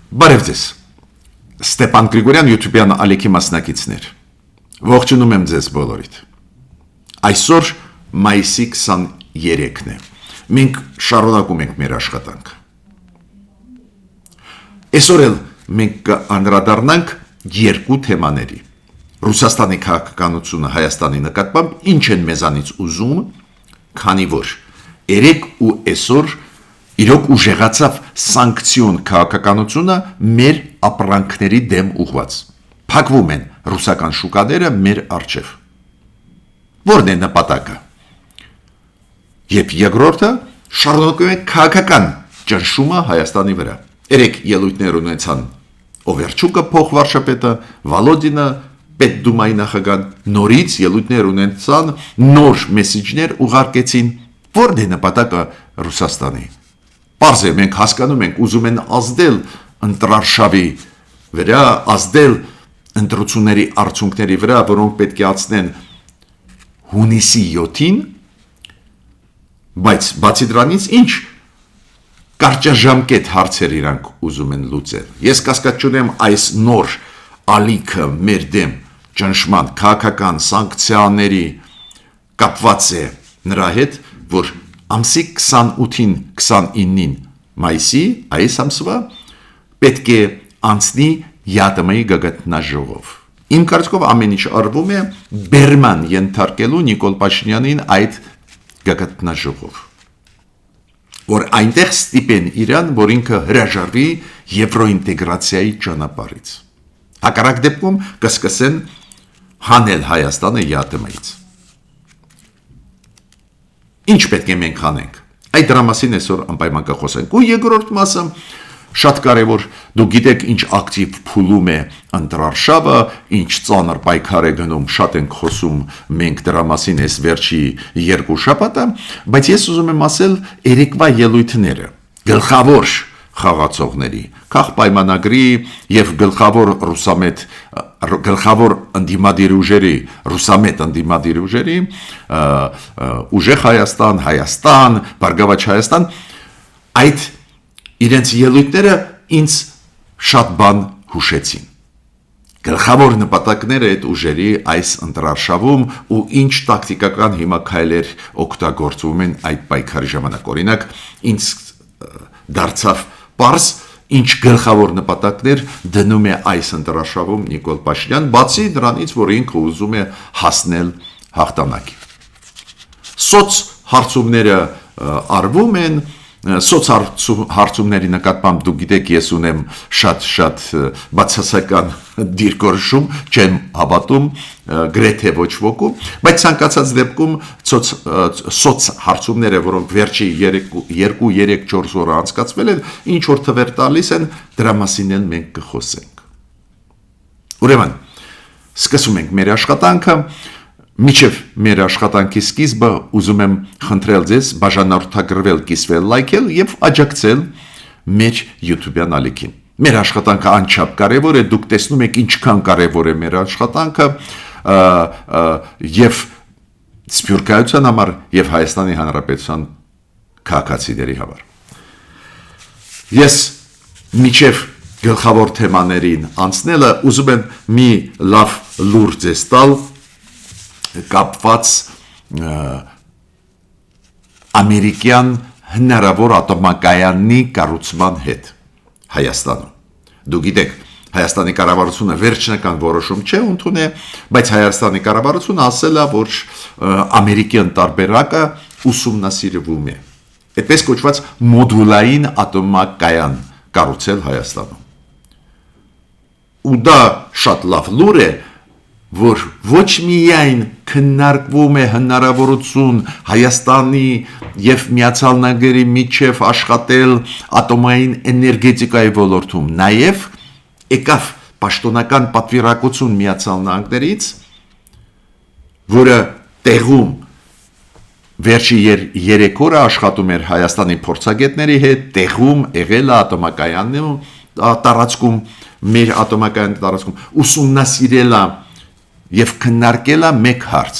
Բարև ձեզ, Ստեփան Գրիգորյան YouTube-յան ալիքի մասնակիցներ, ողջունում եմ ձեզ բոլորիդ, այսօր մայիսի 23-ն է, մենք շարունակում ենք մեր աշխատանք, այսօր էլ մենք կանդրադառնանք երկու թեմաների, Ռուսաստանի քաղաքականությունը Հայաստանի նկատմամբ ինչ են մեզանից ուզում, քանի որ երեկ ու այսօր իրոք ուժեղացավ սանկցիոն քաղաքականությունը մեր ապրանքների դեմ ուղված, փակվում են ռուսական շուկաները մեր առջև, որն է նպատակը, և երկրորդը շարունակում է քաղաքական ճնշումը Հայաստանի վրա, երեկ ելույթներ ունեցան Օվերչուկը փոխվարշապետը, Վալոդինը պետդումայի նախագահան, նորից ելույթներ ունեցան, նոր մեսիջներ ուղարկեցին, որն է նպատակը Ռուսաստանի, պարզ է, մենք հասկանում ենք, ուզում են ազդել ընտրարշավի վրա, ազդել ընտրությունների արդյունքների վրա, որոնք պետք է անցնեն հունիսի 7-ին, բայց բացի դրանից ինչ կարճաժամկետ հարցեր իրանք ուզում են լուծել։ Ես կասկած չունեմ այս նոր ալիքը մեր դեմ ճնշման քաղաքական սանկցիաների կապված է նրա հետ, որ ամսի 28-ին 29-ին մայիսի այս ամսվա պետք է անցնի ԵԱՏՄ-ի գագաթնաժողով։ Իմ կարծիքով ամեն ինչ արվում է բերման ենթարկելու Նիկոլ Փաշինյանին այդ գագաթնաժողով, որ այնտեղ ստիպեն իրան, որ ինքը հրաժարվի եվրոինտեգրացիայի ճանապարհից։ Հակառակ դեպքում կսկսեն հանել Հայաստանը ԵԱՏՄ-ից։ Ինչ պետք է մենք անենք։ Այդ դրա մասին այսօր անպայման կխոսենք։ Ու երկրորդ մասը շատ կարևոր, դուք գիտեք ինչ ակտիվ փուլում է ընտրարշավը, ինչ ծանր պայքար է գնում, շատ ենք խոսում մենք դրա մասին այս վերջի երկու շաբաթը, բայց ես ուզում եմ ասել երեկվա ելույթները, գլխավոր խաղացողների, քաղաքապայմանագրի եւ գլխավոր ընդդիմադիր ուժերի, ռուսամետ ընդդիմադիր ուժերի, ուժեղ Հայաստան, Բարգավաճ Հայաստան, այդ իրենց ելույթները ինձ շատ բան հուշեցին։ Գլխավոր նպատակները այդ ուժերի այս ընտրարշավում ու ինչ տակտիկական հիմա քայլեր օգտագործվում են այդ պայքարի ժամանակ։ Օրինակ, ինձ դարձավ պարզ, ինչ գլխավոր նպատակներ դնում է այս ընտրարշավում Նիկոլ Փաշինյան, բացի դրանից, որ ինքը ուզում է հասնել հաղթանակի։ Սոց հարցումները արվում են, սոց հարցումների նկատմամբ դուք գիտեք, ես ունեմ շատ բացասական դիրքորոշում, չեմ հավատում գրեթե ոչ ոքի, բայց ցանկացած դեպքում սոց հարցումները, որոնք վերջի 2-3-4 օրը անցկացվել են, ինչ որ թվեր տալիս են, դրա մասին էլ մենք կխոսենք։ Ուրեմն, սկսում ենք մեր աշխատանքը, Միջև մեր աշխատանքի սկիզբը ուզում եմ խնդրել ձեզ բաժանորդագրվել, կիսվել, լայքել եւ աջակցել մեր YouTube-յան ալիքին։ Մեր աշխատանքը անչափ կարևոր է, դուք տեսնում եք ինչքան կարևոր է մեր աշխատանքը եւ Սփյուռքայության համար եւ Հայաստանի Հանրապետության քաղաքացիների համար։ Ես միջև գլխավոր թեմաներին անցնելը ուզում եմ մի լավ լուր ձեզ տալ կապված ամերիկյան հնարավոր ատոմակայանի կառուցման հետ Հայաստանում։ Դուք գիտեք, Հայաստանի կառավարությունը վերջնական որոշում չէ ընդունել, բայց Հայաստանի կառավարությունը ասել է, որ ամերիկյան տարբերակը ուսումնասիրվում է։ Այդպես կոչված մոդուլային ատոմակայան կառուցել Հայաստանում։ Ու դա շատ լավ լուր է, որ ոչ միայն քննարկվում է հնարավորություն Հայաստանի եւ Միացյալ Նահանգների միջև աշխատել ատոմային էներգետիկայի ոլորտում, նաեւ եկավ պաշտոնական պատվիրակություն Միացյալ Նահանգներից, որը տեղում վերջի 3 օրը աշխատում էր Հայաստանի փորձագետների հետ, տեղում եղել է ատոմակայանում տարածքում, մեր ատոմակայան տարածքում, ուսումնասիրել է եւ քննարկել է մեկ հարց.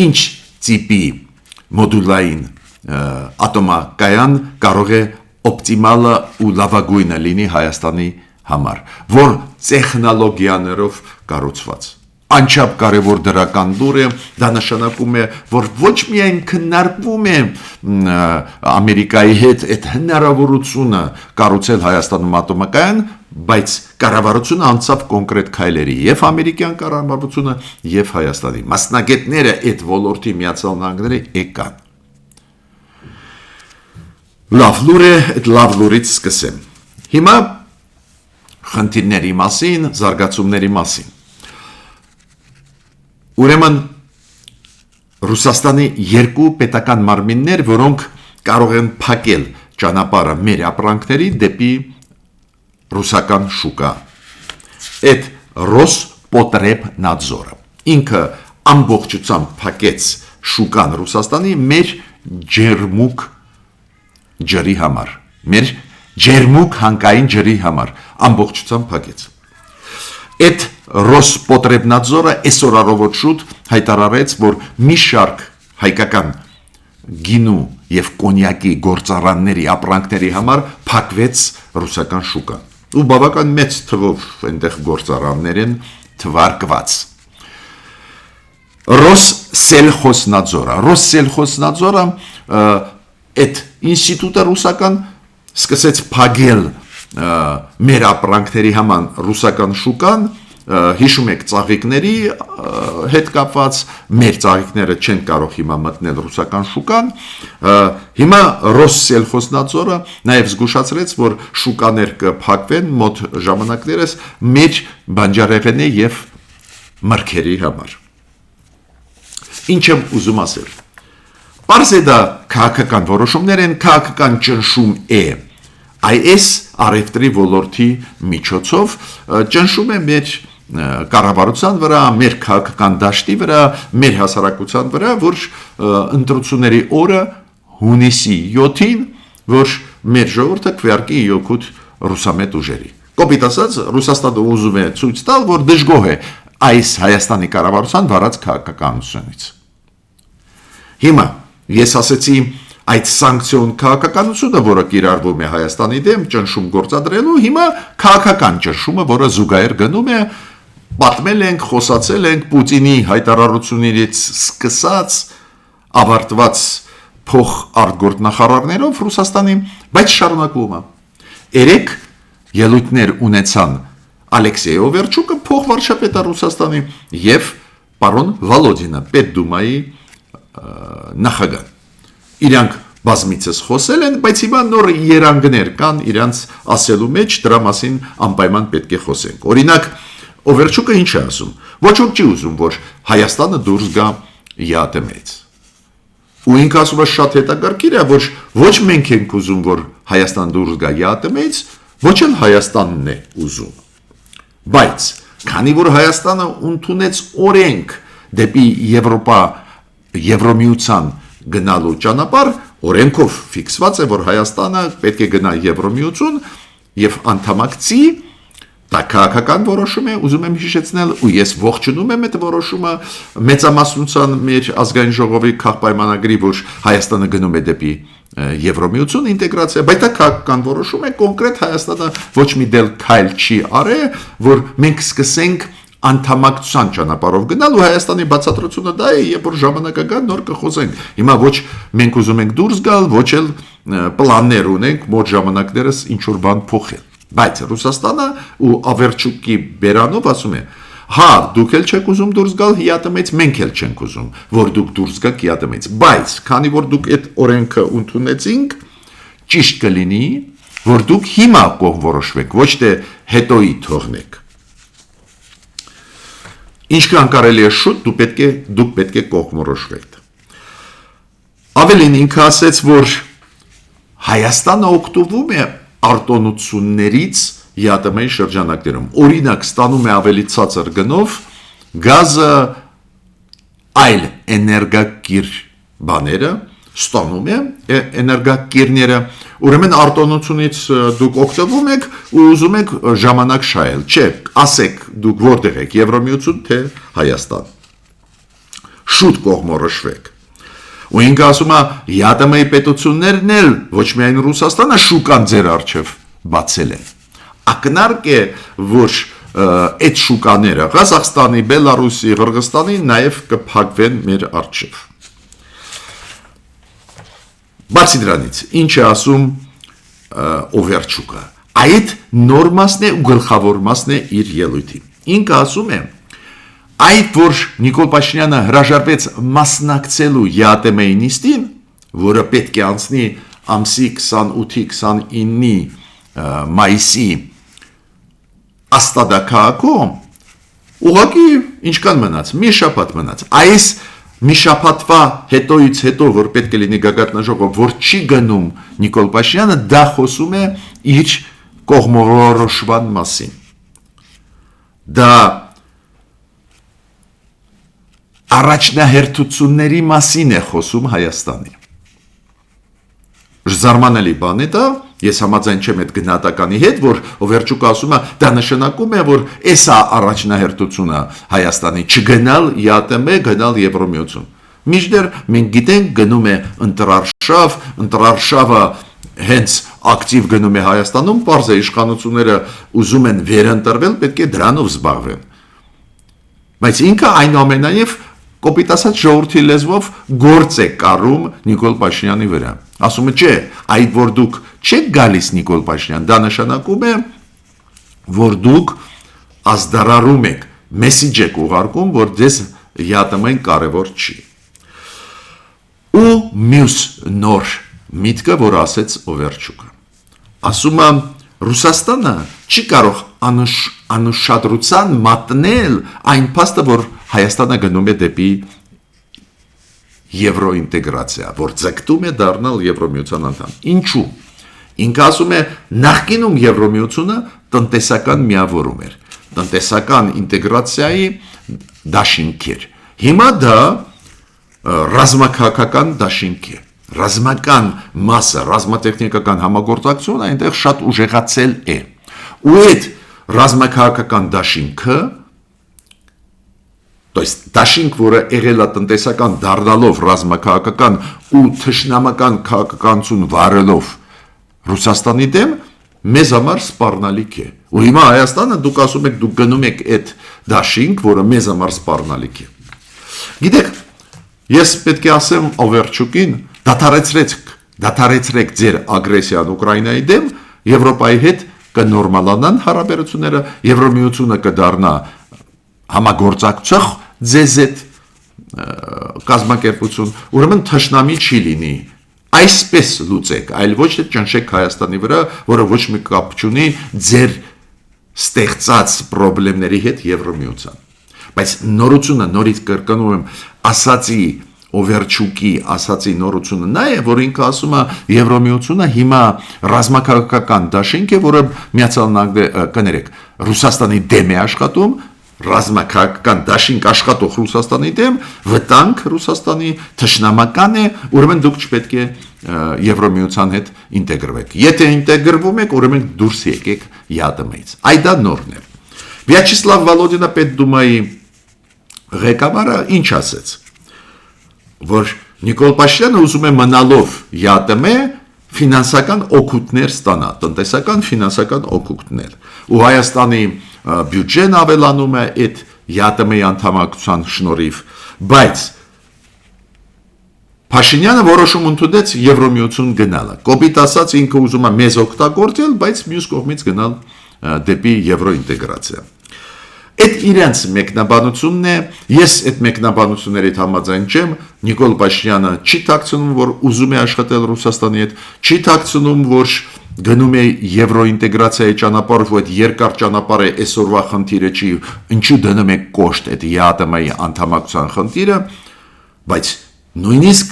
Ինչ տիպի մոդուլային ատոմակայան կարող է օպտիմալը ու լավագույնը լինի Հայաստանի համար, որ տեխնոլոգիաներով կառուցված։ Անչափ կարևոր դրական լուր է, դա նշանակում է, որ ոչ միայն քննարկվում է Ամերիկայի հետ այդ հնարավորությունը կառուցել Հայաստանում ատոմակայան, բայց կառավարությունը անցավ կոնկրետ քայլերի, եւ ամերիկյան կառավարությունը, եւ Հայաստանի մասնագետները այդ ոլորտի Միացյալ Նահանգների եկան։ Լավ լուր է, այդ լավ լուրից սկսեմ։ Հիմա խնդիրների մասին, զարգացումների մասին։ Ուրեմն Ռուսաստանի երկու պետական մարմիններ, որոնք կարող են փակել ճանապարհը մեր ապրանքների դեպի ռուսական շուկա։ Այդ Ռոսպոտրեբնadzorը ինքը ամբողջությամբ փակեց շուկան Ռուսաստանի մեր ջերմուկ ջրի համար, մեր ջերմուկ հանկային ջրի համար ամբողջությամբ փակեց։ Այդ Ռոսպոտրեբնadzorը այսօր առավոտ շուտ հայտարարեց, որ մի շարք հայկական գինու եւ կոնյակի գործարանների ապրանքների համար փակվեց ռուսական շուկա։ Ու բավական մեծ թվով այնտեղ գործարաններ են թվարկված։ Ռոսսելխոզնadzorը այդ ինստիտուտը ռուսական սկսեց փակել մեր ապրանքների համար ռուսական շուկան, հիշում եք ծաղիկների հետ կապված, մեր ծաղիկները չեն կարող հիմա մտնել ռուսական շուկան, հիմա Ռոսսելխոզնadzorը նաև զգուշացրեց, որ շուկաներ կփակվեն մոտ ժամանակներս մեր բանջարեղենի եւ մրգերի համար։ Ինչ եմ ուզում ասել։ Պարզ է դա քաղաքական որոշումներ են, քաղաքական ճնշում է այս առևտրի ոլորտի միջոցով, ճնշում է մեր կառավարության վրա, մեր քաղաքական դաշտի վրա, մեր հասարակության վրա, որ ընտրությունների օրը հունիսի 7-ին, որ մեր ժողովուրդը քվեարկի յոքուտ ռուսամետ ուժերի։ Կոպիտ ասած, Ռուսաստանը ուզում է ցույց տալ, որ դժգոհ է այս Հայաստանի կառավարության վարած քաղաքականությունից։ Հիմա ես ասեցի այդ սանկցիոն քաղաքականությունը, որը կիրառվում է Հայաստանի դեմ ճնշում գործադրելու, հիմա քաղաքական ճնշումը, որը զուգահեռ գնում է, պատմել ենք, խոսացել ենք Պուտինի հայտարարություններից սկսած ավարտված փող արտգործնախարարներով Ռուսաստանի, բայց շարունակվում է։ Երեք ելույթներ ունեցան Ալեքսեյ Օվերչուկը, փոխվարչապետը Ռուսաստանի, եւ պարոն Վոլոդինը, Պետդումայի նախագահ։ Իրանք բազմիցս խոսել են, բայց հիմա նոր երանգներ կան իրանց ասելու մեջ, դրա մասին անպայման պետք է խոսենք։ Օրինակ, Օվերչուկը ինչ է ասում։ Ոչ ոք չի ուզում, որ Հայաստանը դուրս գա ԵԱՏՄ-ից։ Ու ինքը ասում է շատ հետաքրքիր է, որ ոչ մենք ենք ուզում, որ Հայաստան դուրս գա ԵԱՏՄ-ից, ոչ էլ Հայաստանն է ուզում։ Բայց քանի որ Հայաստանը ընդունեց օրենք դեպի Եվրոմիության գնալու ճանապարհ, օրենքով ֆիքսված է, որ Հայաստանը պետք է գնա Եվրոմիություն եւ անդամակցի, դա քաղաքական որոշում է, ուզում եմ հիշեցնել, ու ես ողջունում եմ այդ որոշումը մեծամասնության մեր ազգային ժողովի քաղաքապայմանագրի, որ Հայաստանը գնում է դեպի Եվրոմիություն ինտեգրացիա, բայց դա քաղաքական որոշում է, կոնկրետ Հայաստանը ոչ մի դել քայլ չի արել, որ մենք սկսենք անդամակցության ճանապարհով գնալ, ու Հայաստանի բացատրությունը դա է, երբ որ ժամանակը գա նոր կխոսենք։ Հիմա ոչ մենք ուզում ենք դուրս գալ, ոչ էլ պլաններ ունենք մոտ ժամանակներս ինչ որ բան փոխել։ Բայց Ռուսաստանը ու Ավերչուկի բերանով ասում է. «Հա, դուք էլ չեք ուզում դուրս գալ ՀԻԱՏՄ-ից, մենք էլ չենք ուզում, որ դուք դուրս գաք ՀԻԱՏՄ-ից, բայց քանի որ դուք այդ օրենքը ընդունեցինք, ճիշտ կլինի, որ դուք հիմա կողմնորոշվեք, ոչ թե հետոյի թողնեք։ Ինչքան կարելի է շուտ դուք պետք է կողմնորոշվեք»։ Ավելին ինքը ասեց, որ Հայաստանը օգտվում է արտոնություններից ԵԱՏՄ-ի շրջանակներում։ Օրինակ, ստանում է ավելի ցածր գնով գազը, այլ էներգակիր բաները, ստանում է էներգակիրները, ուրեմն արտոնությունից դուք օգտվում եք ու ուզում եք ժամանակ շահել, չէ, ասեք դուք որտեղ եք, Եվրոմիություն թե Հայաստան։ Շուտ կողմնորոշվեք։ Ու ինքը ասում է ԵԱՏՄ-ի պետություններն էլ ոչ միայն Ռուսաստանը շուկան ձեր առջև բացել են։ Ակնարկ է, որ այդ շուկաները Ղազախստանի, Բելարուսի, Ղրղստանի նաև կփակվեն մեր առջև։ Բացի դրանից, ինչ է ասում Օվերչուկը։ Այդ նոր մասն է ու գլխավոր մասն է իր ելույթի։ Ինքը ասում է, այդ որ Նիկոլ Փաշինյանը հրաժարվեց մասնակցելու ԵԱՏՄ-ի նիստին, որը պետք է անցնի ամսի 28-ի 29-ի մայիսի Աստադաքաղաքում, ուղղակի ինչքան մնաց, մի շաբաթ մնաց։ Այս մի շաբաթվա հետոից հետո, որ պետք է լինի գագաթնաժողով, որ չի գնում Նիկոլ Փաշինյանը, դա խոսում է իր կողմնորոշման մասին։ Դա առաջնահերթությունների մասին է խոսում Հայաստանի։ Զարմանալի բան է դա, ես համաձայն չեմ այդ գնահատականի հետ, որ Օվերչուկը ասում է, դա նշանակում է, որ էս է առաջնահերթությունը Հայաստանի, չգնալ ԵԱՏՄ, գնալ Եվրոմիություն։ Մինչդեռ մենք գիտենք գնում է ընտրարշավը հենց ակտիվ գնում է Հայաստանում, պարզ է իշխանությունները ուզում են վերընտրվել, պետք է դրանով զբաղվեն։ Բայց ինքը այնուամենայնիվ կոպիտ ասած ժողովրդի լեզվով գործ է կառում Նիկոլ Փաշինյանի վրա։ Ասում է, չէ, այդ որ դուք չեք գալիս Նիկոլ Փաշինյան, դա նշանակում է, որ դուք ազդարարում եք, մեսիջ եք ուղարկում, որ ձեզ ԵԱՏՄ-ն կարևոր չի։ Ու մյուս նոր միտքը, որ ասեց Օվերչուկը։ Ասում է, Ռուսաստանը չի կարող անուշադրության մատնել այն փաստը, որ Հայաստանը գնում է դեպի եվրոինտեգրացիա, որ ձգտում է դառնալ Եվրոմիության անդամ։ Ինչու։ Ինքը ասում է, նախկինում Եվրոմիությունը տնտեսական միավորում էր, տնտեսական ինտեգրացիայի դաշինք էր։ Հիմա դա ռազմաքաղաքական դաշինք է։ Ռազմական մասը, ռազմատեխնիկական համագործակցությունը այնտեղ շատ ուժեղացել է։ Ու այդ ռազմաքաղաքական դաշինքը, то есть դաշինք, որը եղել է տնտեսական դառնալով ռազմաքաղաքական ու թշնամական քաղաքականություն վարելով Ռուսաստանի դեմ, մեզ համար սպառնալիք է։ Ու հիմա Հայաստանը դուք ասում եք, դուք գնում եք այդ դաշինք, որը մեզ համար սպառնալիք է։ Գիտեք, ես պետք է ասեմ Օվերչուկին, դադարեցրեք ձեր ագրեսիան Ուկրաինայի դեմ, Եվրոպայի հետ կնորմալանան հարաբերությունները, Եվրոմիությունը կդառնա համագործակցող ձեզ հետ կազմակերպություն, ուրեմն թշնամի չի լինի։ Այսպես լուծեք, այլ ոչ թե ճնշեք Հայաստանի վրա, որը ոչ մի կապ չունի ձեր ստեղծած խնդիրների հետ Եվրոմիության։ Բայց նորությունը, նորից կրկնում եմ, ասացի Օվերչուկի ասացի նորությունը նա է, որ ինքը ասում է Եվրոմիությունը հիմա ռազմաքաղաքական դաշինք է, որը Միացյալ Նահանգները կներեք, Ռուսաստանի դեմ է աշխատում, ռազմաքաղաքական դաշինք աշխատող Ռուսաստանի դեմ, վտանգ Ռուսաստանի թշնամական է, ուրեմն դուք չպետք է Եվրոմիության հետ ինտեգրվեք։ Եթե ինտեգրվում եք, ուրեմն դուրս եկեք ԵԱՏՄ-ից։ Այդ դա նորն է։ Վյաչեսլավ Վոլոդինը Պետդումայի ղեկավարը ինչ ասեց, որ Նիկոլ Փաշինյանը ուզում է մնալով ԵԱՏՄ ֆինանսական օգուտներ ստանա, տնտեսական ֆինանսական օգուտներ։ Ու Հայաստանի բյուջեն ավելանում է այդ ԵԱՏՄ-ի անդամակցության շնորհիվ, բայց Փաշինյանը որոշում ընդունեց Եվրոմիություն գնալը։ Կոպիտ ասած ինքը ուզում է մեզ օգտագործել, բայց մյուս կողմից գնալ դեպի եվրոինտեգրացիա։ Այդ իրենց մեկնաբանությունն է, ես այդ մեկնաբանություններից համաձայն չեմ, Նիկոլ Փաշինյանը չի թաքցնում, որ ուզում է աշխատել Ռուսաստանի հետ, չի թաքցնում, որ գնում է եվրոինտեգրացիայի ճանապարհով, ու այդ երկար ճանապարհը այսօրվա խնդիրը չի, ինչու դնում է կոշտ այդ ԵԱՏՄ-ի անդամակցության խնդիրը, բայց նույնիսկ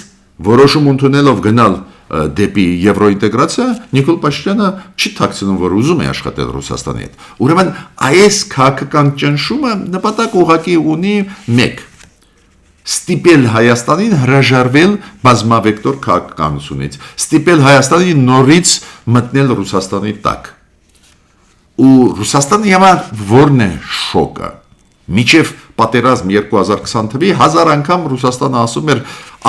որոշում ընդունելով գնալ դեպի եվրոինտեգրացիա, Նիկոլ Փաշինյանը չի թաքցնում, որ ուզում է աշխատել Ռուսաստանի հետ։ Ուրեմն այս քաղաքական ճնշումը նպատակ ուղղակի ունի մեկ. ստիպել Հայաստանին հրաժարվել բազմավեկտոր քաղաքականությունից, ստիպել Հայաստանին նորից մտնել Ռուսաստանի տակ։ Ու Ռուսաստանի համար որն է շոկը։ Միջև պատերազմ 2020 թվի 1000 անգամ Ռուսաստանը ասում էր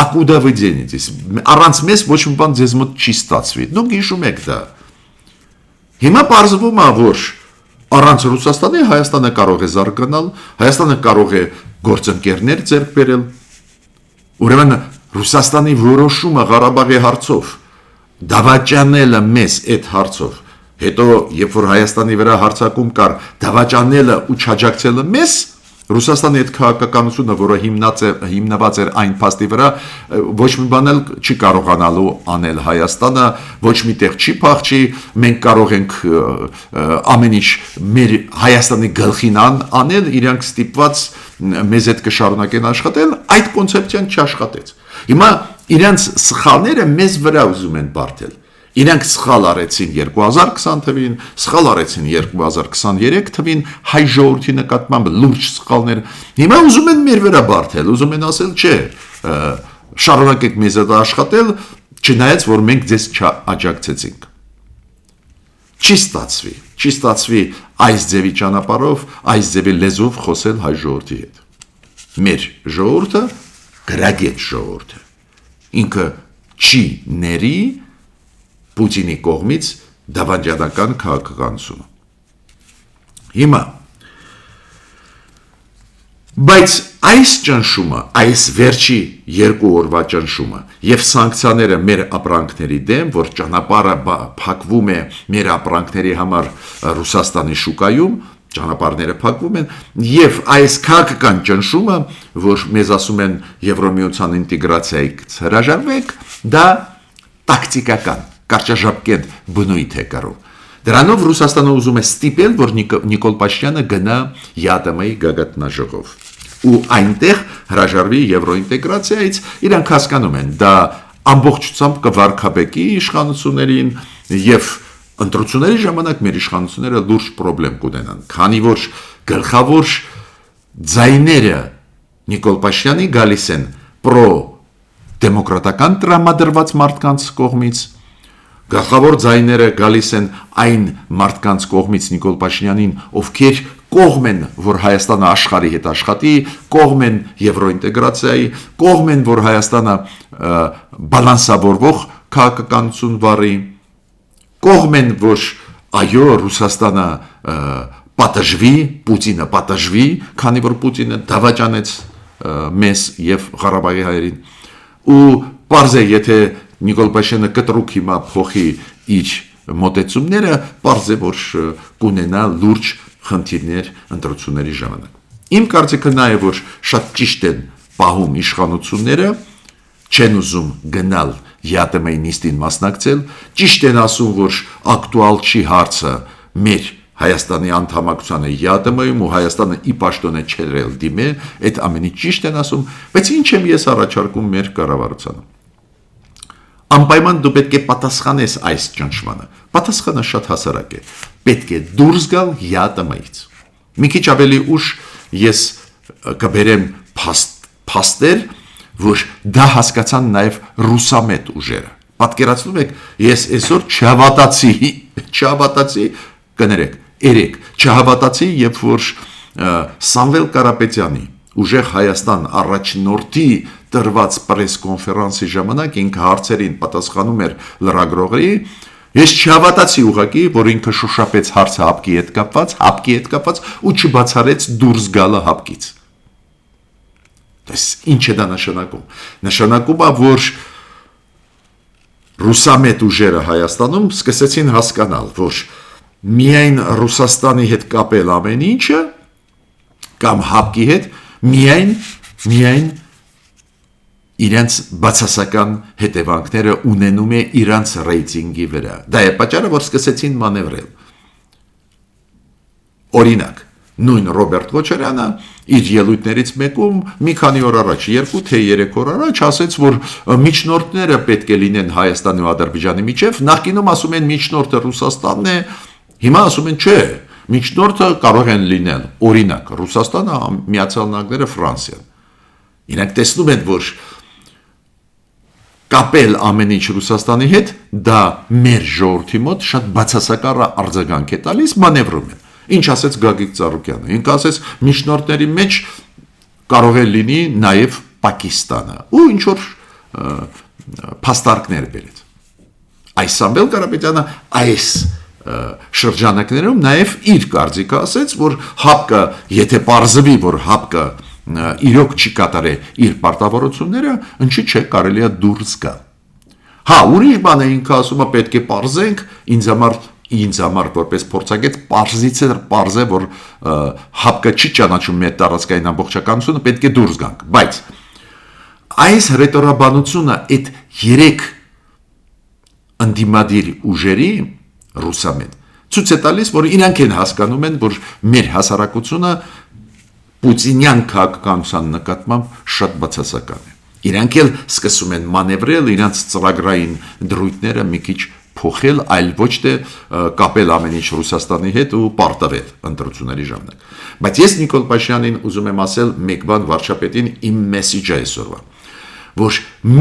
«Ակուդա вы денетесь»։ Առանց մեզ ոչ մի բան ձեզ մոտ չի ստացվի։ Դուք հիշում եք դա։ Հիմա պարզվում է, որ առանց Ռուսաստանի Հայաստանը կարող է զարգանալ, Հայաստանը կարող է գործընկերներ ձեռք բերել։ Ուրեմն Ռուսաստանի որոշումը Ղարաբաղի հարցով դավաճանելը մեզ այդ հարցով, հետո երբ որ Հայաստանի վրա հարձակում կար, դավաճանելը ու չաջակցելը մեզ, Ռուսաստանի այդ քաղաքականությունը, որը հիմնված էր այն փաստի վրա, ոչ մի բան էլ չի կարողանալու անել Հայաստանը, ոչ մի տեղ չի փախչի, մենք կարող ենք ամեն ինչ մեր Հայաստանի գլխին անել, իրանք ստիպված մեզ հետ կշարունակեն աշխատել, այդ կոնցեպցիան չաշխատեց։ Հիմա իրանք սխալները մեզ վրա ուզում են բարթել։ Իրանք սխալ արեցին 2020 թվին, սխալ արեցին 2023 թվին, հայ ժողովրդի նկատմամբ լուրջ սխալներ։ Հիմա ուզում են մեր վրա բարթել, ուզում են ասել, չէ, շարունակեք մեզ հետ աշխատել, չնայած որ մենք ձեզ չաջակցեցինք։ Չի ստացվի այս ձևի ճանապարհով, այս ձևի լեզվով խոսել հայ ժողովրդի հետ։ Մեր ժողովուրդը գրագետ ժողովուրդ է։ Ինքը չի ների Պուտինի կողմից դավաճանական քաղաքականությունը։ Հիմա բայց այս ճնշումը, այս վերջի 2 օրվա ճնշումը եւ սանկցիաները մեր ապրանքների դեմ, որ ճանապարհը փակվում է մեր ապրանքների համար Ռուսաստանի շուկայում, ճանապարհները փակվում են եւ այս քաղաքական ճնշումը, որ մեզ ասում են Եվրոմիության ինտեգրացիայից հրաժարվեք, դա տակտիկական կարճաժապկետ բնույթ է կրում։ Դրանով Ռուսաստանը ուզում է ստիպել, որ Նիկոլ Փաշինյանը գնա ԵԱՏՄ-ի գագաթնաժողով ու այնտեղ հրաժարվի եվրոինտեգրացիայից, իրանք հասկանում են, դա ամբողջությամբ կվարկաբեկի իշխանություններին եւ ընտրությունների ժամանակ մեր իշխանությունները լուրջ խնդրեմ կունենան, քանի որ գլխավոր ձայները Նիկոլ Փաշինյանի գալիս են պրո դեմոկրատական տրամադրված մարդկանց կողմից, գլխավոր ձայները գալիս են այն մարդկանց կողմից Նիկոլ Փաշինյանին, ովքեր կողմ են, որ Հայաստանը աշխարհի հետ աշխատի, կողմ են եվրոինտեգրացիայի, կողմ են, որ Հայաստանը բալանսավորվող քաղաքականություն վարի, կողմ են, որ այո, Ռուսաստանը պատժվի, Պուտինը պատժվի, քանի որ Պուտինը դավաճանեց մեզ եւ Ղարաբաղի հայերին։ Ու պարզ է, եթե Նիկոլ Փաշինյանը կտրուկ հիմա փոխի իր մոտեցումները, պարզ է, որ կունենա լուրջ խնդիրներ ընտրությունների ժամանակ։ Իմ կարծիքը նա է, որ շատ ճիշտ են պահում իշխանությունները, չեն ուզում գնալ ԵԱՏՄ-ի նիստին մասնակցել, ճիշտ են ասում, որ ակտուալ չի հարցը մեր Հայաստանի անդամակցությանը ԵԱՏՄ-ում ու Հայաստանը ի պաշտոն է չերել դիմե, այդ ամենի ճիշտ են ասում, բայց ինչ եմ ես առաջարկում մեր կառավարությանը։ Անպայման դու պետք է պատասխանես այս ճնշմանը։ Պատասխանը շատ հասարակ է։ Պետք է դուրս գալ ԵԱՏՄ-ից։ Մի քիչ ավելի ուշ ես կբերեմ փաստեր, որ դա հասկացան նաև ռուսամետ ուժերը։ Պատկերացնում եք, ես այսօր չհավատացի, կներեք, չհավատացի, երբ որ Սամվել Կարապետյանի ուժեղ Հայաստան առաջնորդի տրված պրես-կոնֆերանսի ժամանակ ինքը հարցերին պատասխանում էր լրագրողի, ես չհավատացի ուղղակի, որ ինքը շոշափեց հարցը հապկի հետ կապված ու չբացառեց դուրս գալը հապկից։ Դες ինչ է դա նշանակում։ Նշանակում է, որ ռուսամետ ուժերը Հայաստանում սկսեցին հասկանալ, որ միայն Ռուսաստանի հետ կապել ամեն ինչը կամ հապկի հետ միայն իրենց բացասական հետևանքները ունենում է իրանց ռեյտինգի վրա։ Դա է պատճառը, որ սկսեցին մանևրել։ Օրինակ, նույն Ռոբերտ Քոչարյանը իր ելույթներից մեկում մի քանի օր առաջ, 2 թե 3 օր առաջ ասեց, որ միջնորդները պետք է լինեն Հայաստանի ու Ադրբեջանի միջև, նախկինում ասում են միջնորդը Ռուսաստանն է, հիմա ասում են չէ, միջնորդը կարող են լինել, օրինակ, Ռուսաստանը, Միացյալ Նահանգները, Ֆրանսիան։ Իրանք տեսնում են, որ կապել ամեն ինչ Ռուսաստանի հետ, դա մեր ժողովրդի մոտ շատ բացասական արձագանք է տալիս, մանևրում են։ Ինչ ասեց Գագիկ Ծառուկյանը։ Ինքը ասեց միջնորդների մեջ կարող է լինի նաև Պակիստանը ու ինչ որ փաստարկներ բերեց այս Սամվել Կարապետյանը այս շրջանակներում նաև իր կարծիքը ասեց, որ ՀԱՊԿ-ը, եթե պարզվի, որ ՀԱՊԿ-ը իրոք չի կատարել իր պարտավորությունները, ինչի՞ չէ կարելի է դուրս գալ։ Հա, ուրիշ բան է ինքը ասում է պետք է պարզենք, ինձ համար որպես փորձագետ պարզից է պարզ է, որ ՀԱՊԿ-ը չի ճանաչում մեր տարածքային ամբողջականությունը, պետք է դուրս գանք, բայց այս ռետորաբանությունը այդ երեք ընդդիմադիր ուժերի ռուսամետ ցույց է տալիս, որ իրանք են հասկանում են, որ մեր հասարակությունը պուտինյան քաղաքականության նկատմամբ շատ բացասական է։ Իրանք էլ սկսում են մանևրել իրանք ծրագրային դրույթները մի քիչ փոխել, այլ ոչ թե կապել ամեն ինչ Ռուսաստանի հետ ու պարտվել ընտրությունների ժամանակ։ Բայց ես Նիկոլ Փաշինյանին ուզում եմ ասել մեկ բան վարչապետին իմ մեսիջը այսօրվա, որ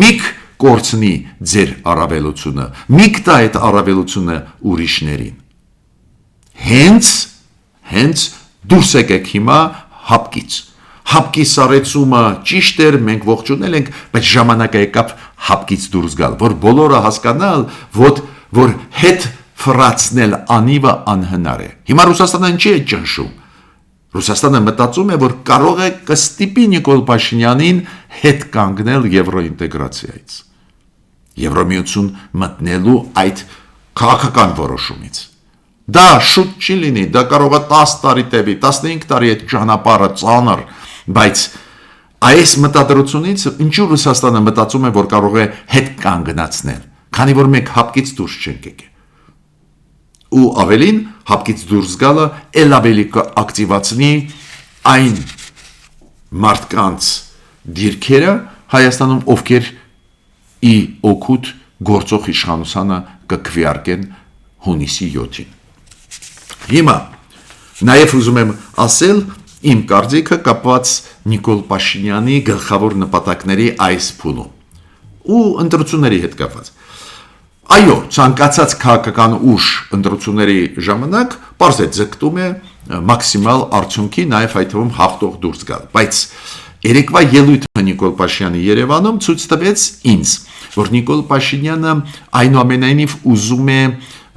միք կորցնի ձեր առավելությունը, միք տա այդ առավելությունը ուրիշներին։ Հենց դուրս եկեք հիմա ՀԱՊԿ-ից։ ՀԱՊԿ-ի սարեցումը ճիշտ էր, մենք ողջունել ենք, բայց ժամանակը եկավ ՀԱՊԿ-ից դուրս գալ, որ բոլորը հասկանալ, որ հետ ֆրացնել անիվը անհնար է։ Հիմա Ռուսաստանը ինչի է ճնշում։ Ռուսաստանը մտածում է, որ կարող է կստիպի Նիկոլ Փաշինյանին հետ կանգնել եվրոինտեգրացիայից։ Եվրոմիություն մտնելու այդ քաղաքական որոշումից։ Դա շուտ չի լինի, դա կարող է 10 տարի տևի, 15 տարի այդ ճանապարհը ծանր, բայց այս մտադրությունից ինչու Ռուսաստանը մտածում է, որ կարող է հետ կանգնացնել, քանի որ մենք ՀԱՊԿ-ից դուրս չենք եկել։ Ու ավելին ՀԱՊԿ-ից դուրս գալը ել ավելի կակտիվացնի այն մարդկանց դիրքերը Հայաստանում, ովքեր ի օգուտ գործող իշխանությանը կքվեարկեն հունիսի 7-ին։ Հիմա նաև ուզում եմ ասել իմ կարծիքը կապված Նիկոլ Փաշինյանի գլխավոր նպատակների այս փուլում ու ընտրությունների հետ կապված։ Այո, ցանկացած քաղաքական ուժ ընտրությունների ժամանակ պարզ է ձգտում է մաքսիմալ արդյունքի, նաև այդ թվում հաղթող դուրս գալ, բայց երեկվա ելույթը Նիկոլ Փաշինյանի Երևանում ցույց տվեց ինձ, որ Նիկոլ Փաշինյանը այնուամենայնիվ ուզում է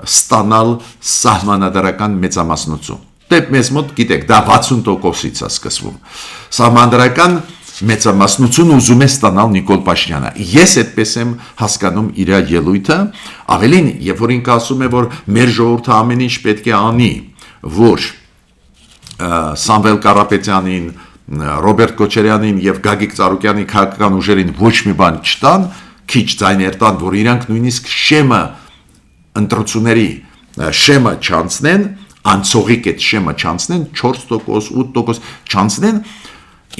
ստանալ սահմանադրական մեծամասնություն։ Դե մեզ մոտ գիտեք, դա 60%-ից է սկսվում։ Սահմանադրական մեծամասնություն ուզում է ստանալ Նիկոլ Փաշինյանը։ Ես այդպես եմ հասկանում իր ելույթը, ավելին, երբ որ ինքը ասում է, որ մեր ժողովուրդը ամեն ինչ պետք է անի, որ Սամվել Կարապետյանին, Ռոբերտ Քոչարյանին եւ Գագիկ Ծառուկյանի քաղաքական ուժերին ոչ մի բան չտան, քիչ ձայներ տան, որ իրանք նույնիսկ շեմը ընտրությունների շեմը չանցնեն, անցողիկ այդ շեմը չանցնեն, 4%, 8% չանցնեն,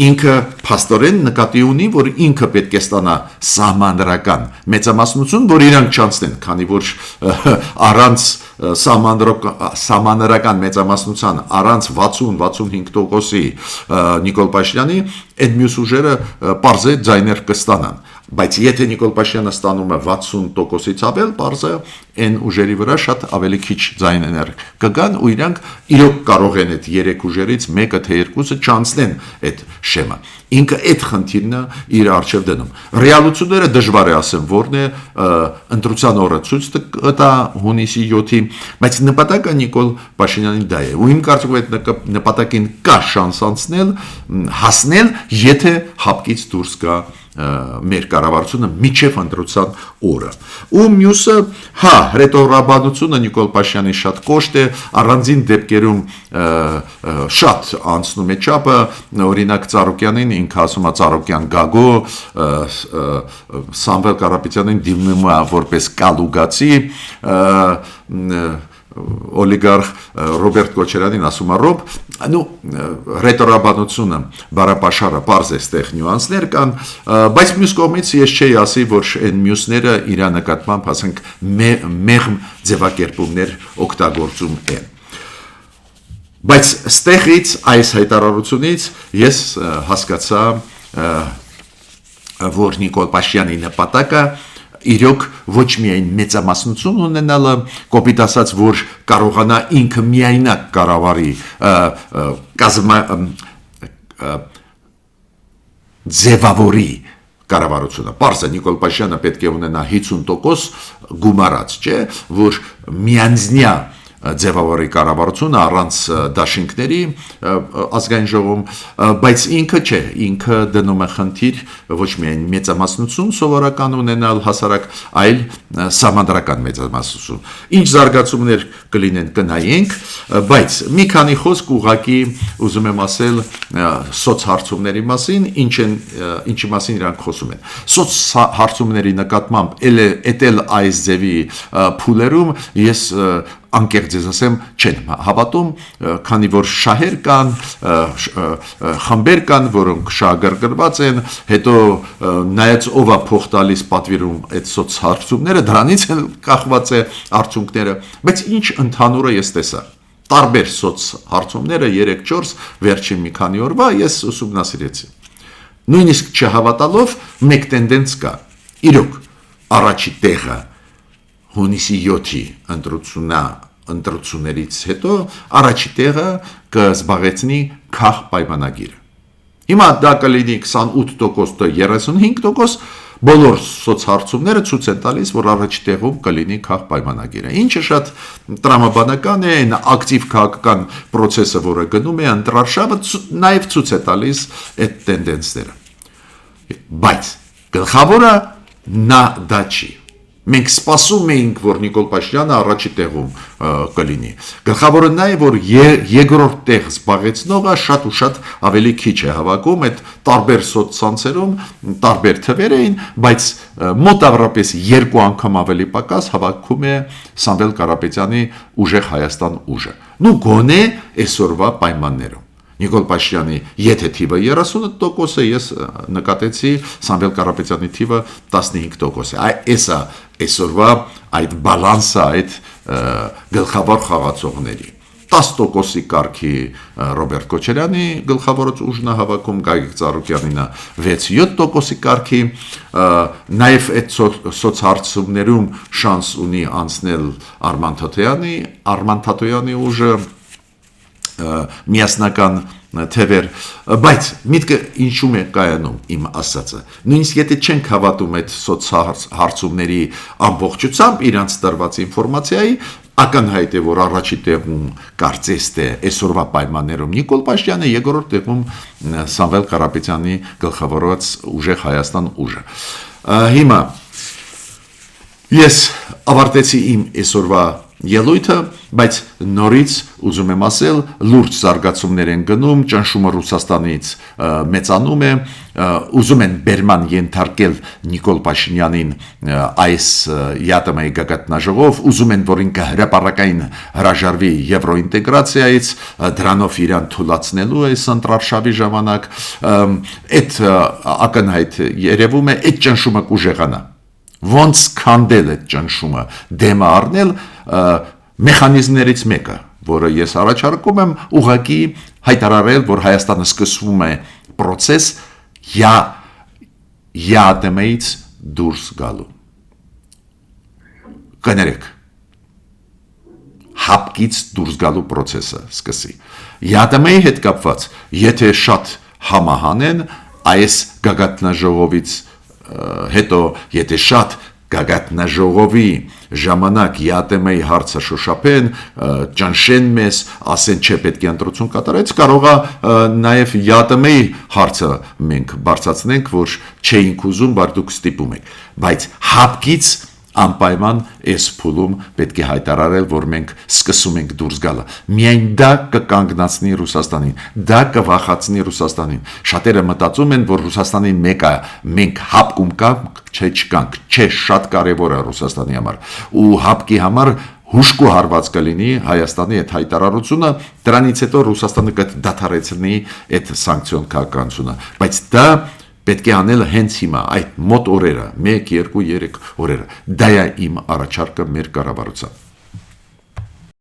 ինքը փաստորեն նկատի ունի, որ ինքը պետք է ստանա սահմանադրական մեծամասնություն, որ իրանք չանցնեն, քանի որ առանց սահմանադրական մեծամասնության, առանց 60-65%-ի Նիկոլ Փաշինյանի այդ մյուս ուժերը պարզ է ձայներ կստանան։ Բայց եթե Նիկոլ Փաշինյանը ստանում է 60%-ից ավել, պարզ է այն ուժերի վրա շատ ավելի քիչ ձայներ կգան ու իրանք իրոք կարող են այդ երեք ուժերից մեկը թե երկուսը չանցնեն այդ շեմը։ Ինքը այդ խնդիրն է իր առջև դնում։ Ռեալությունները դժվար է ասեմ, որն է ընտրության օրը ցույց տա հունիսի 7-ի, բայց նպատակը Նիկոլ Փաշինյանի դա է։ Ու իմ կարծիքով այդ նպատակին կա շանս հասնել, եթե ՀԱՊԿ-ից դուրս գա մեր կառավարությունը միջև ընտրության օրը։ Ու մյուսը, հա, ռետորաբանությունը Նիկոլ Փաշինյանի շատ կոշտ է, առանձին դեպքերում շատ անցնում է չափը, օրինակ Ծառուկյանին ինքը ասում է Ծառուկյան Գագո, Սամվել Կարապետյանին դիմում է որպես կալուգացի, օլիգարխ Ռոբերտ Քոչարյանին ասում է Ռոբ, ռետորաբանությունը բարապաշարը պարզ է ստեղ նյուանսներ կան, բայց մյուս կողմից ես չէի ասի, որ այն մյուսները իր նկատմամբ ասենք մեղմ ձևակերպումներ օգտագործում են։ Բայց ստեղից այս հայտարարությունից ես հասկացա, որ Նիկոլ Փաշինյանի նպատակը իրոք ոչ միայն մեծամասնություն ունենալը, կոպիտ ասած, որ կարողանա ինքը միայնակ կառավարի ձևավորի կառավարությունը։ Պարզ է, Նիկոլ Փաշինյանը պետք է ունենա 50% գումարած, չէ, որ միանձնյա ձևավորի կառավարությունը առանց դաշինքների ազգային ժողովում, բայց ինքը չէ, ինքը դնում է խնդիր ոչ միայն մեծամասնություն սովորական ունենալ հասարակ, այլ սահմանադրական մեծամասնություն։ Ինչ զարգացումներ կլինեն կնայենք, բայց մի քանի խոսք ուղղակի ուզում եմ ասել սոցհարցումների մասին, ինչի մասին իրանք խոսում են։ Սոցհարցումների նկատմամբ էտել այս ձևի փուլերում ես անկեղծ ես ասեմ, չեն հավատում, քանի որ շահեր կան, խմբեր կան, որոնք շահագրգռված են, հետո նայած ով է փող տալիս պատվիրում այդ սոցհարցումները, դրանից էլ կախված է արդյունքները, բայց ինչ ընդհանուրը ես տեսա։ Տարբեր սոցհարցումները 3-4 վերջին մի քանի օրվա ես ուսումնասիրեցի։ Նույնիսկ չհավատալով մեկ տենդենս կա։ Իրոք, առաջի տեղը հունիսի 7-ի ընտրություններից հետո առաջի տեղը կզբաղեցնի քախ պայմանագիրը։ Հիմա դա կլինի 28%-ը 35%, բոլոր սոցհարցումները ցույց են տալիս, որ առաջի տեղում կլինի քախ պայմանագիրը։ Ինչը շատ տրամաբանական է, այն ակտիվ քաղաքական process-ը, որը գնում է ընտրարշավը, նաև ցույց է տալիս այդ տենդենսները։ Բայց գլխավորը նա դա չի։ Մենք սպասում էինք, որ Նիկոլ Փաշինյանը առաջի տեղում կլինի։ Գլխավորը նա է, որ երկրորդ տեղ զբաղեցնողը շատ ու շատ ավելի քիչ է հավաքում, այդ տարբեր սոցցանցերում տարբեր թվեր էին, բայց մոտավորապես 2 անգամ ավելի պակաս հավաքում է Սամվել Կարապետյանի Ուժեղ Հայաստան ուժը։ Նու գոնե այսօրվա պայմաններում։ Նիկոլ Փաշինյանի եթե թիվը 30% է, ես նկատեցի Սամվել Կարապետյանի թիվը 15% է։ Այսա այսօրվա այդ բալանսը այդ գլխավոր խաղացողների 10%-ի կարգի Ռոբերտ Քոչարյանի գլխավորած ուժն է հավաքում, Գագիկ Ծառուկյանին 6-7%-ի կարգի, նաև այդ սոցհարցումներում շանս ունի անցնել Արման Թաթոյանի ուժը միասնական թևեր, բայց միտքը ինչու է կայանում իմ ասածը։ Նույնիսկ եթե չենք հավատում այդ սոցհարցումների ամբողջությամբ իրանց տրված ինֆորմացիայի, ակնհայտ է, որ առաջի տեղում կարծես թե այսօրվա պայմաններում Նիկոլ Փաշինյանը, երկրորդ տեղում Սամվել Կարապետյանի գլխավորած Ուժեղ Հայաստան ուժը։ Հիմա ես ավարտեցի իմ այսօրվա ելույթը, բայց նորից ուզում եմ ասել, լուրջ զարգացումներ են գնում, ճնշումը Ռուսաստանից մեծանում է, ուզում են բերման ենթարկել Նիկոլ Փաշինյանին այս ԵԱՏՄ-ի գագաթնաժողով, ուզում են, որ ինքը հրապարակային հրաժարվի եվրոինտեգրացիայից, դրանով իրան թուլացնելու այս ընտրարշավի ժամանակ, այդ ակնհայտ երևում է, այդ ճնշումը կուժեղանա։ Ոնց քանդել այդ ճնշումը, դեմը առնել մեխանիզմներից մեկը, որը ես առաջարկում եմ ուղղակի հայտարարել, որ Հայաստանը սկսվում է process ԵԱՏՄ-ից դուրս գալու։ Կներեք, հապկից դուրս գալու process-ը սկսի։ ԵԱՏՄ-ի հետ կապված, եթե շատ համահանեն այս գագաթնաժողովից հետո, եթե շատ գագաթնաժողովի ժամանակ ԵԱՏՄ-ի հարցը շոշափեն, ճնշեն մեզ, ասեն չէ պետք է ընտրություն կատարել, կարող է նաև ԵԱՏՄ-ի հարցը մենք բարձրացնենք, որ չէինք ուզում, բայց դուք ստիպում եք, բայց հապկից անպայման այս փուլում պետք է հայտարարել, որ մենք սկսում ենք դուրս գալը։ Միայն դա կկանգնացնի Ռուսաստանին, դա կվախացնի Ռուսաստանին։ Շատերը մտածում են, որ Ռուսաստանին մենք հապկում կանք, չէ չկանք, չէ, շատ կարևոր է Ռուսաստանի համար։ Ու հապկի համար հուշկու հարված կլինի Հայաստանի այդ հայտարարությունը, դրանից հետո Ռուսաստանը կդադարեցնի այդ սանկցիոն քաղաքականությունը։ Բայց դա պետք է անել հենց հիմա, այդ մոտ օրերը, 1, 2, 3 օրերը։ Դա է իմ առաջարկը մեր կառավարության։